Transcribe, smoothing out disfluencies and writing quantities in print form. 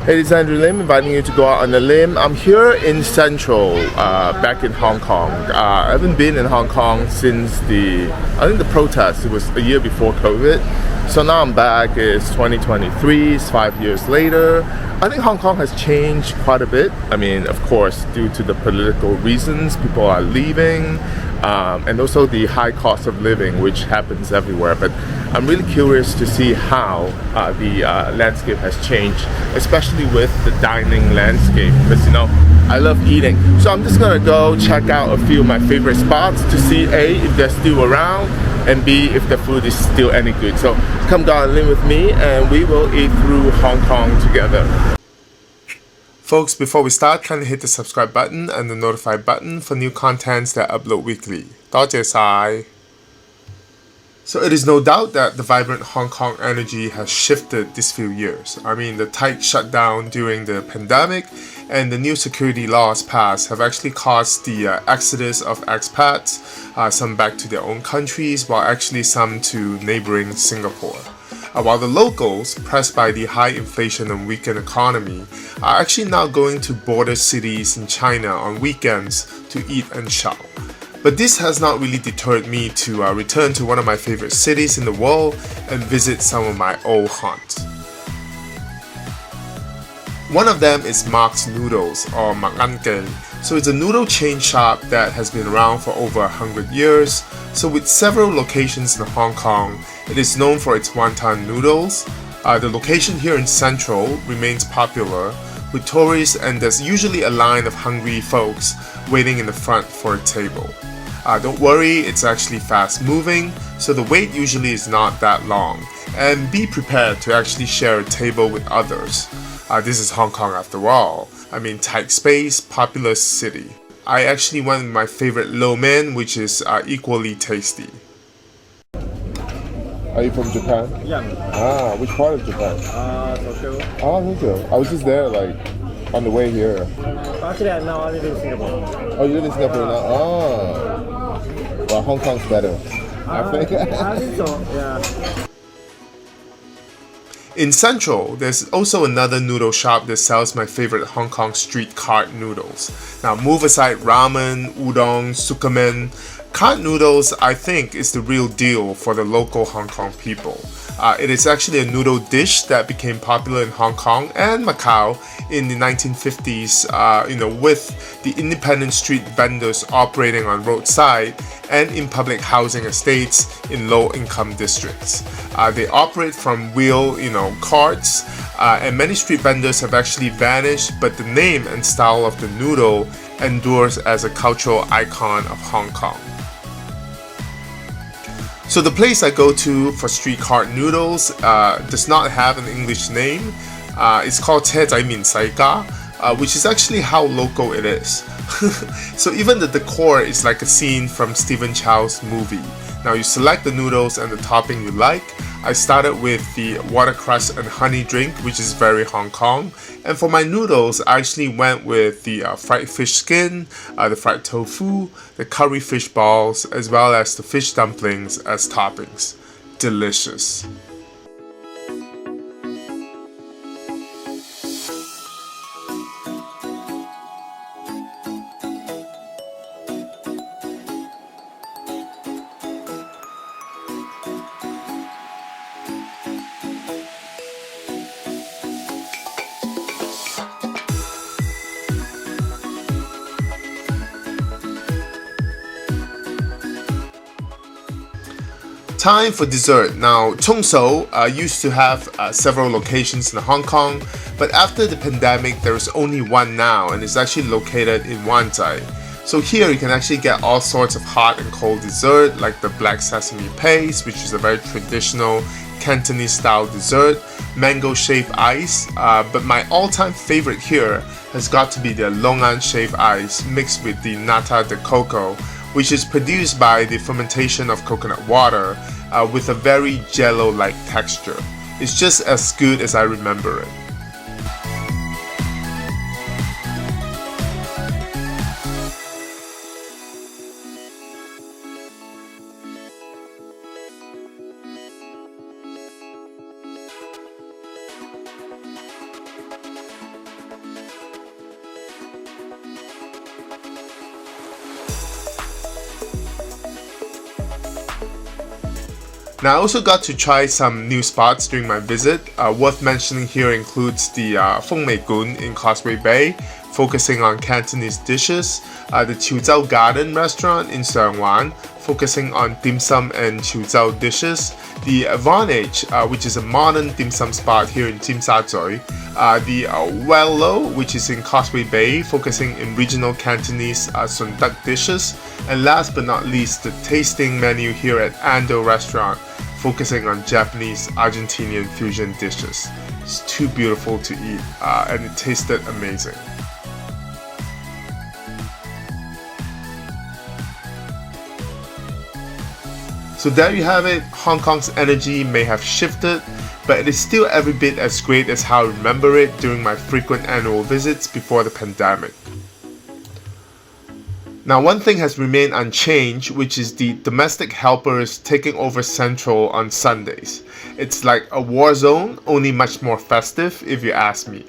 Hey, this is Andrew Lim, inviting you to go out on a limb. I'm here in Central, back in Hong Kong. I haven't been in Hong Kong since I think the protest, it was a year before COVID. So now I'm back, it's 2023, it's 5 years later. I think Hong Kong has changed quite a bit. I mean, of course, due to the political reasons, people are leaving, and also the high cost of living, which happens everywhere. But I'm really curious to see how the landscape has changed, especially with the dining landscape, because I love eating. So I'm just gonna go check out a few of my favorite spots to see A, if they're still around, and B, if the food is still any good. So come go and live with me and we will eat through Hong Kong together. Folks, before we start, kindly hit the subscribe button and the notify button for new contents that I upload weekly. 多謝晒. So it is no doubt that the vibrant Hong Kong energy has shifted these few years. I mean, the tight shutdown during the pandemic and the new security laws passed have actually caused the exodus of expats, some back to their own countries, while actually some to neighboring Singapore. While the locals, pressed by the high inflation and weakened economy, are actually now going to border cities in China on weekends to eat and shop. But this has not really deterred me to return to one of my favorite cities in the world and visit some of my old haunts. One of them is Mark's Noodles, or Mak An Kei. So it's a noodle chain shop that has been around for over 100 years. So with several locations in Hong Kong, it is known for its wonton noodles. The location here in Central remains popular with tourists, and there's usually a line of hungry folks waiting in the front for a table. Don't worry, it's actually fast moving, so the wait usually is not that long, and be prepared to actually share a table with others. This is Hong Kong after all. I mean, tight space, populous city. I actually went with my favorite lo mein, which is equally tasty. Are you from Japan? Yeah. Which part of Japan? Tokyo. Tokyo. I was just there, on the way here. Actually, I live in Singapore. Oh, you live in Singapore now? Well, Hong Kong's better, I think. I think so, yeah. In Central, there's also another noodle shop that sells my favorite Hong Kong street cart noodles. Now, move aside ramen, udon, sukamen. Cart noodles, I think, is the real deal for the local Hong Kong people. It is actually a noodle dish that became popular in Hong Kong and Macau in the 1950s, with the independent street vendors operating on roadside and in public housing estates in low-income districts. They operate from wheel, carts, and many street vendors have actually vanished, but the name and style of the noodle endures as a cultural icon of Hong Kong. So the place I go to for street cart noodles does not have an English name. It's called Che Zai Min Sai Ga, which is actually how local it is. So even the decor is like a scene from Stephen Chow's movie. Now you select the noodles and the topping you like. I started with the watercress and honey drink, which is very Hong Kong. And for my noodles, I actually went with the fried fish skin, the fried tofu, the curry fish balls, as well as the fish dumplings as toppings. Delicious. Time for dessert. Now, Tungo used to have several locations in Hong Kong, but after the pandemic, there is only one now, and it's actually located in Wan Chai. So here you can actually get all sorts of hot and cold dessert, like the black sesame paste, which is a very traditional Cantonese style dessert, mango shaved ice, but my all-time favorite here has got to be the Longan shaved ice mixed with the nata de coco, which is produced by the fermentation of coconut water with a very jello-like texture. It's just as good as I remember it. Now I also got to try some new spots during my visit. Worth mentioning here includes the Feng Mei Gun in Causeway Bay, focusing on Cantonese dishes, the Qiuzhao Garden restaurant in Seongwan, focusing on dim sum and Qiuzhao dishes, the Vonage, which is a modern dim sum spot here in Tsim Sha Tsui, the Wello, which is in Causeway Bay, focusing in regional Cantonese Sun Duck dishes, and last but not least, the tasting menu here at Ando restaurant, focusing on Japanese Argentinian fusion dishes. It's too beautiful to eat, and it tasted amazing. So there you have it. Hong Kong's energy may have shifted, but it is still every bit as great as how I remember it during my frequent annual visits before the pandemic. Now, one thing has remained unchanged, which is the domestic helpers taking over Central on Sundays. It's like a war zone, only much more festive if you ask me.